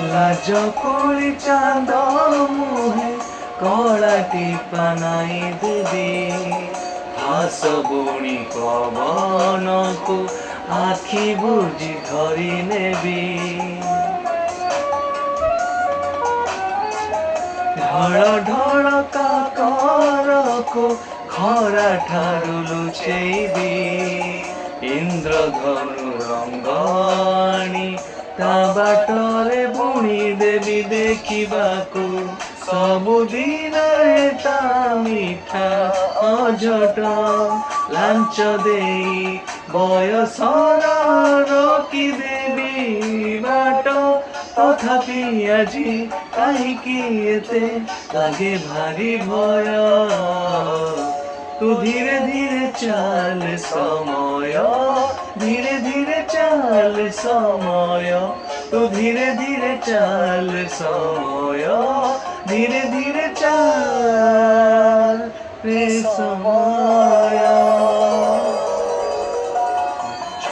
লাজ করে চাঁদ মুহে কলাটি পানাই দেবী হাসবুণী পবনକୁ আখি বুজি ধরি নেবি ঢଳ ঢଳ କାକରକୁ ଖରା ଠାରୁ ଲୁଚେଇବି ଇନ୍ଦ୍ରଧନୁ ରଙ୍ଗ ଆଣି ତା ବାଟରେ ବୁଣି ଦେବି ଦେଖିବାକୁ ସବୁଦିନରେ ତା ମିଠା ଅଝଟ ଲାଞ୍ଚ ଦେଇ ବୟସର ରୋକିଦେବି ବାଟ ତଥାପି ଆଜି କାହିଁକି ଏତେ ଲାଗେ ଭାରି ଭୟ तू धीरे धीरे चाल समय धीरे धीरे चाल समय तू धीरे धीरे चाल समय धीरे धीरे चाल रे समय